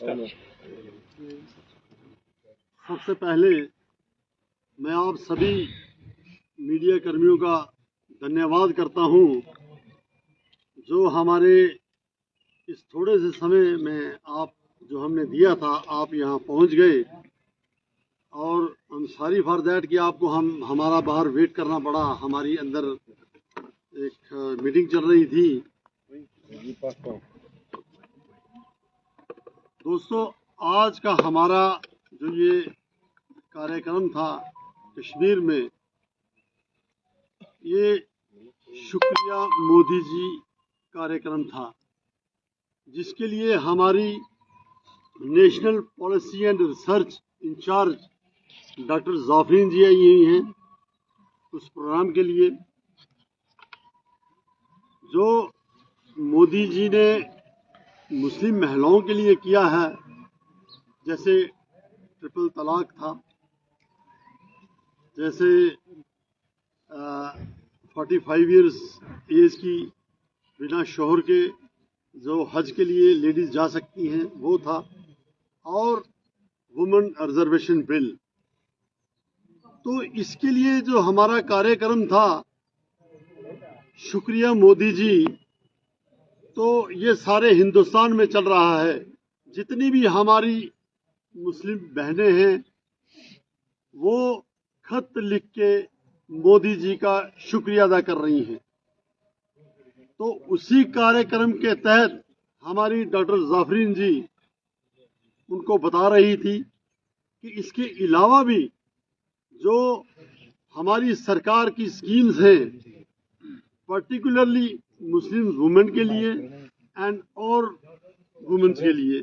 सबसे पहले मैं आप सभी मीडिया कर्मियों का धन्यवाद करता हूं, जो हमारे इस थोड़े से समय में आप जो हमने दिया था, आप यहां पहुंच गए और हम सॉरी फॉर दैट कि आपको हमारा बाहर वेट करना पड़ा। हमारी अंदर एक मीटिंग चल रही थी। दोस्तों, आज का हमारा जो ये कार्यक्रम था कश्मीर में, ये शुक्रिया मोदी जी कार्यक्रम था, जिसके लिए हमारी national policy and research incharge doctor Jafreen ji आई हुई हैं उस प्रोग्राम के लिए। जो मोदी जी ने मुस्लिम महिलाओं के लिए किया है, जैसे ट्रिपल तलाक था, जैसे 45 इयर्स एज की बिना शौहर के जो हज के लिए लेडीज जा सकती हैं, वो था, और वुमेन रिजर्वेशन बिल। तो इसके लिए जो हमारा कार्यक्रम था, शुक्रिया मोदी जी, तो ये सारे हिंदुस्तान में चल रहा है। जितनी भी हमारी मुस्लिम बहनें हैं, वो खत लिख के मोदी जी का शुक्रिया अदा कर रही हैं। तो उसी कार्यक्रम के तहत हमारी डॉक्टर जाफरीन जी उनको बता रही थी कि इसके अलावा भी जो हमारी सरकार की स्कीम्स हैं, पर्टिकुलरली मुस्लिम वुमेन के लिए एंड और वुमेन्स के लिए,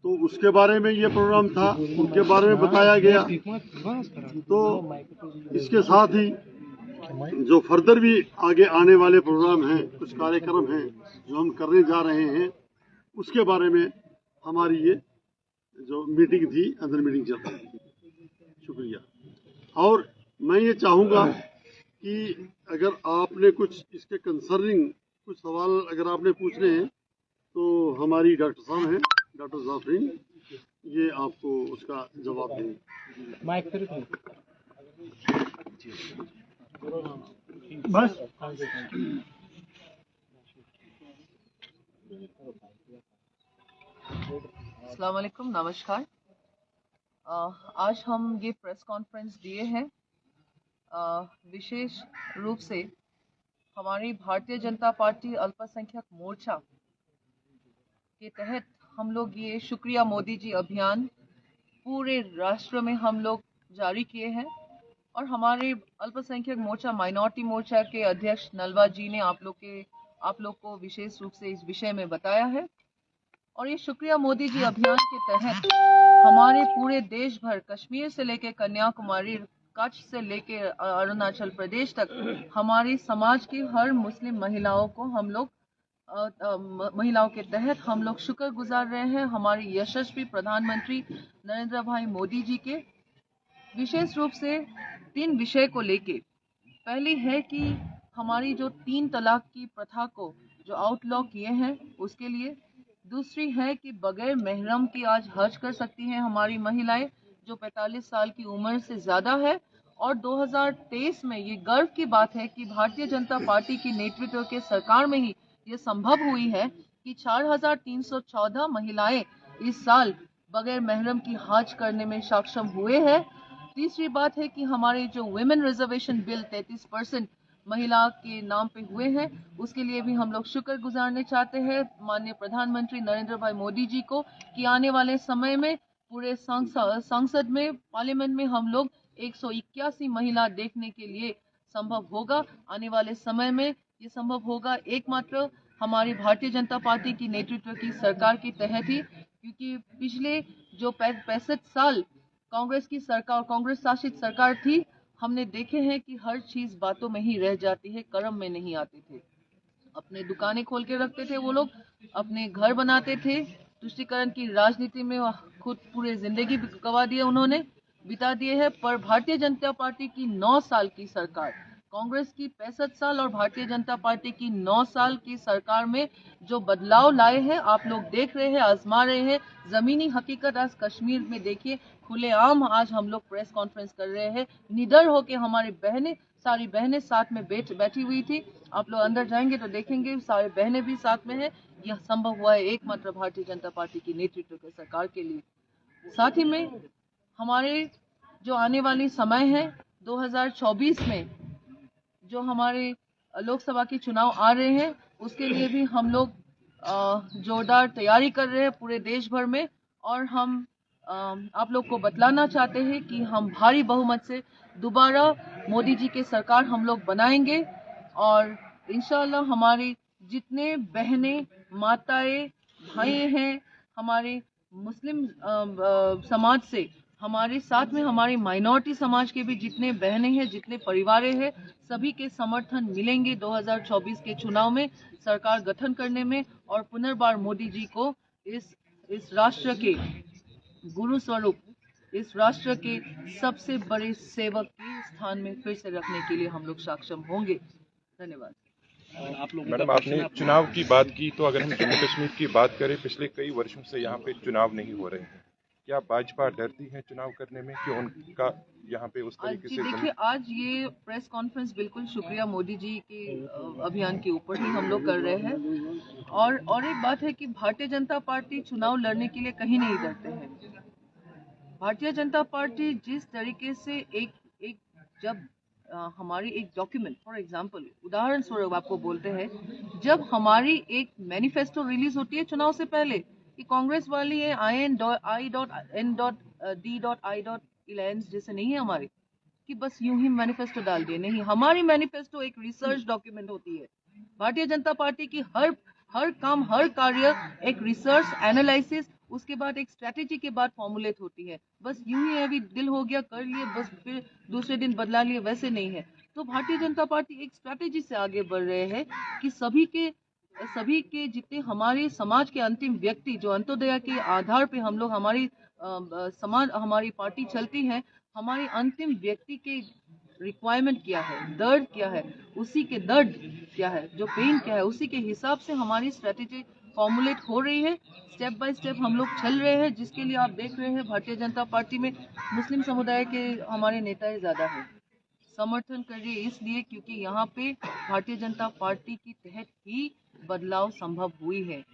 तो उसके बारे में ये प्रोग्राम था, उनके बारे में बताया गया। तो इसके साथ ही जो फर्दर भी आगे आने वाले प्रोग्राम हैं, कुछ कार्यक्रम हैं जो हम करने जा रहे हैं, उसके बारे में हमारी ये जो मीटिंग थी, अंदर मीटिंग चल रही थी। शुक्रिया। और मैं ये चाहूँगा कि अगर आपने कुछ इसके कंसर्निंग कुछ सवाल अगर आपने पूछने हैं, तो हमारी डॉक्टर साहब हैं, डॉक्टर जाफरीन, ये आपको उसका जवाब देंगे। माइक फिर बस अस्सलाम वालेकुम, नमस्कार। आज हम ये प्रेस कॉन्फ्रेंस दिए हैं विशेष रूप से हमारी भारतीय जनता पार्टी अल्पसंख्यक मोर्चा के तहत हम लोग ये शुक्रिया मोदी जी अभियान पूरे राष्ट्र में हम लोग जारी किए हैं। और हमारे अल्पसंख्यक मोर्चा माइनॉरिटी मोर्चा के अध्यक्ष नलवा जी ने आप लोग को विशेष रूप से इस विषय में बताया है। और ये शुक्रिया मोदी जी अभियान के तहत हमारे पूरे देश भर, कश्मीर से लेकर कन्याकुमारी, कच्छ से लेकर अरुणाचल प्रदेश तक, हमारी समाज की हर मुस्लिम महिलाओं को हम लोग महिलाओं के तहत हम लोग शुक्रगुजार रहे हैं हमारे यशस्वी प्रधानमंत्री नरेंद्र भाई मोदी जी के, विशेष रूप से 3 विषय को लेके। पहली है कि हमारी जो 3 तलाक की प्रथा को जो आउटलॉ किए हैं उसके लिए। दूसरी है कि बगैर महरम की आज हज कर सकती हैं हमारी महिलाएं जो 45 साल की उम्र से ज़्यादा है। और 2023 में ये गर्व की बात है कि भारतीय जनता पार्टी की नेतृत्व के सरकार में ही ये संभव हुई है कि 4314 महिलाएं इस साल बगैर महरम की हज करने में सक्षम हुए हैं। तीसरी बात है कि हमारे जो वुमेन रिजर्वेशन बिल 33% महिला के नाम पे हुए हैं, उसके लिए भी हम लोग शुक्र गुजारने चाहते हैं माननीय प्रधानमंत्री नरेंद्र भाई मोदी जी को कि आने वाले समय में पूरे संसद में, पार्लियामेंट में हम लोग 181 महिला देखने के लिए संभव होगा। आने वाले समय में ये संभव होगा एकमात्र हमारी भारतीय जनता पार्टी की नेतृत्व की सरकार के तहत ही, क्योंकि पिछले जो 65 साल कांग्रेस की सरकार, कांग्रेस शासित सरकार थी, हमने देखे हैं कि हर चीज बातों में ही रह जाती है, कर्म में नहीं आते थे। अपने दुकानें खोल के रखते थे वो लोग, अपने घर बनाते थे, तुष्टीकरण की राजनीति में खुद पूरे जिंदगी गवा दिए, उन्होंने बिता दिए हैं। पर भारतीय जनता पार्टी की 9 साल की सरकार, कांग्रेस की 65 साल और भारतीय जनता पार्टी की 9 साल की सरकार में जो बदलाव लाए हैं आप लोग देख रहे हैं, आजमा रहे हैं। जमीनी हकीकत आज कश्मीर में देखिए, खुलेआम आज हम लोग प्रेस कॉन्फ्रेंस कर रहे हैं, निडर होके हमारी बहनें, सारी बहनें साथ में बैठी हुई थी। आप लोग अंदर जाएंगे तो देखेंगे सारी बहनें भी साथ में हैं। यह संभव हुआ है एकमात्र भारतीय जनता पार्टी की नेतृत्व के सरकार के लिए। साथ ही में हमारे जो आने वाली समय है 2024 में जो हमारे लोकसभा के चुनाव आ रहे हैं, उसके लिए भी हम लोग जोरदार तैयारी कर रहे हैं पूरे देश भर में। और हम आप लोग को बतलाना चाहते हैं कि हम भारी बहुमत से दोबारा मोदी जी की सरकार हम लोग बनाएंगे। और इंशाअल्लाह हमारी जितने बहनें, माताएं, भाई हैं हमारे मुस्लिम समाज से, हमारे साथ में हमारी माइनॉरिटी समाज के भी जितने बहनें हैं, जितने परिवारें हैं, सभी के समर्थन मिलेंगे 2024 के चुनाव में सरकार गठन करने में और पुनर्बार मोदी जी को इस राष्ट्र के गुरु स्वरूप, इस राष्ट्र के सबसे बड़े सेवक के स्थान में फिर से रखने के लिए हम लोग सक्षम होंगे। धन्यवाद। मैडम, आपने चुनाव की बात की, तो अगर हम जम्मू कश्मीर की बात करें, पिछले कई वर्षों से यहाँ पे चुनाव नहीं हो रहे हैं। क्या भाजपा डरती है चुनाव करने में कि उनका यहाँ पे उस तरीके से? देखिए, आज ये प्रेस कॉन्फ्रेंस बिल्कुल शुक्रिया मोदी जी के अभियान के ऊपर ही हम लोग कर रहे हैं। और एक बात है कि भारतीय जनता पार्टी चुनाव लड़ने के लिए कहीं नहीं डरते हैं। भारतीय जनता पार्टी जिस तरीके से एक जब हमारी एक डॉक्यूमेंट, फॉर एग्जाम्पल उदाहरण स्वरूप आपको बोलते हैं, जब हमारी एक मैनिफेस्टो रिलीज होती है चुनाव से पहले कि कांग्रेस वाली है IN.I.N.D.I.11 जैसे नहीं है हमारी कि बस यूं ही मैनिफेस्टो डाल दिए, नहीं, हमारी मैनिफेस्टो एक रिसर्च डॉक्यूमेंट होती है। भारतीय जनता पार्टी की हर काम, हर कार्य एक रिसर्च एनालिसिस, उसके बाद एक स्ट्रेटेजी के बाद फॉर्मुलेट होती है। बस यूं ही अभी दिल हो गया कर लिए, बस फिर दूसरे दिन बदला लिए, वैसे नहीं है। तो भारतीय जनता पार्टी एक स्ट्रेटेजी से आगे बढ़ रहे हैं कि सभी के जितने हमारे समाज के अंतिम व्यक्ति, जो अंत्योदय के आधार पे हम लोग हमारी समाज, हमारी पार्टी चलती है, हमारी अंतिम व्यक्ति के रिक्वायरमेंट क्या है, दर्द क्या है, उसी के दर्द क्या है, जो पेन क्या है, उसी के हिसाब से हमारी स्ट्रेटेजी फॉर्मुलेट हो रही है। स्टेप बाय स्टेप हम लोग चल रहे हैं, जिसके लिए आप देख रहे हैं भारतीय जनता पार्टी में मुस्लिम समुदाय के हमारे नेता ज़्यादा हैं। समर्थन करिए इसलिए क्योंकि यहाँ पे भारतीय जनता पार्टी के तहत ही बदलाव संभव हुई है।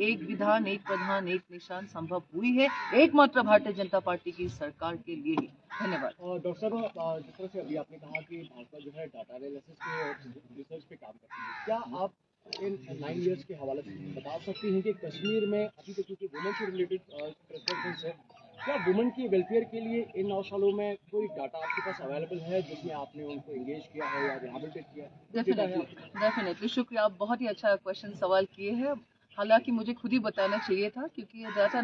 एक विधान, एक प्रधान, एक निशान संभव हुई है एकमात्र भारतीय जनता पार्टी की सरकार के लिए ही। धन्यवाद। डॉक्टर साहब, जिस तरह से अभी आपने कहा कि भाजपा जो है डाटा एनालिसिस पे, रिसर्च पे काम करती है, क्या आप इन 9 इयर्स के हवाले से बता सकती हैं कि कश्मीर में अभी तक क्योंकि वुमेन से रिलेटेड प्रेस कॉन्फ्रेंस है, क्या वुमेन की वेलफेयर के लिए इन 9 सालों में कोई डाटा आपके पास अवेलेबल है जिसमें आपने उनको एंगेज किया है या रिहेबिलिटेट किया है? डेफिनेटली शुक्रिया, आप बहुत ही अच्छा क्वेश्चन सवाल किए हैं। हालांकि मुझे खुद ही बताना चाहिए था क्योंकि ये डाटा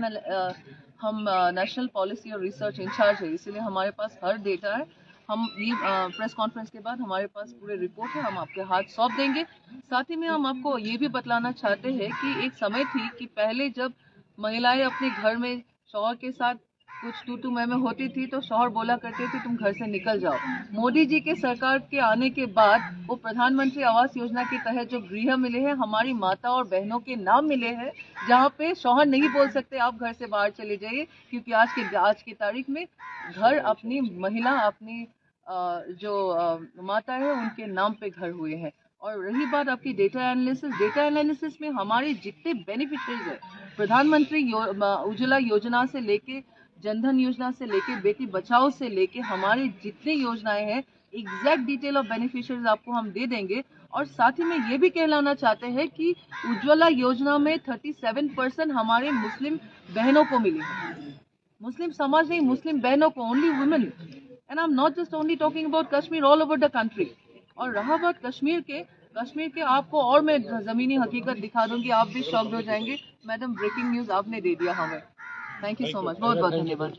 हम नेशनल पॉलिसी और रिसर्च इंचार्ज है, इसीलिए हमारे पास हर डेटा है। हम ये प्रेस कॉन्फ्रेंस के बाद हमारे पास पूरे रिपोर्ट है, हम आपके हाथ सौंप देंगे। साथ ही में हम आपको ये भी बतलाना चाहते हैं कि एक समय थी कि पहले जब महिलाएं अपने घर में शौहर के साथ कुछ तू मैं होती थी तो शौहर बोला करते थे तुम घर से निकल जाओ। मोदी जी के सरकार के आने के बाद वो प्रधानमंत्री आवास योजना के तहत जो गृह मिले हैं, हमारी माता और बहनों के नाम मिले हैं, जहाँ पे शौहर नहीं बोल सकते आप घर से बाहर चले जाइए, क्योंकि आज की तारीख में घर अपनी महिला, अपनी जो माता है उनके नाम पे घर हुए हैं। और रही बात आपकी डेटा एनालिसिस में हमारे जितने बेनिफिशरीज है, प्रधानमंत्री उज्ज्वला योजना से लेके, जनधन योजना से लेके, बेटी बचाओ से लेके, हमारी जितनी योजनाएं हैं एग्जैक्ट डिटेल ऑफ बेनिफिशरीज आपको हम दे देंगे। और साथ ही में ये भी कहलाना चाहते हैं कि उज्ज्वला योजना में 37% हमारे मुस्लिम बहनों को मिली है। मुस्लिम समाज नहीं, मुस्लिम बहनों को, only women. And I am not just only talking about Kashmir, all over the country. और रहा बात कश्मीर के आपको और मैं जमीनी हकीकत दिखा दूंगी, आप भी शॉक्ड हो जाएंगे। मैडम, ब्रेकिंग न्यूज आपने दे दिया हमें। थैंक यू सो मच, बहुत बहुत धन्यवाद।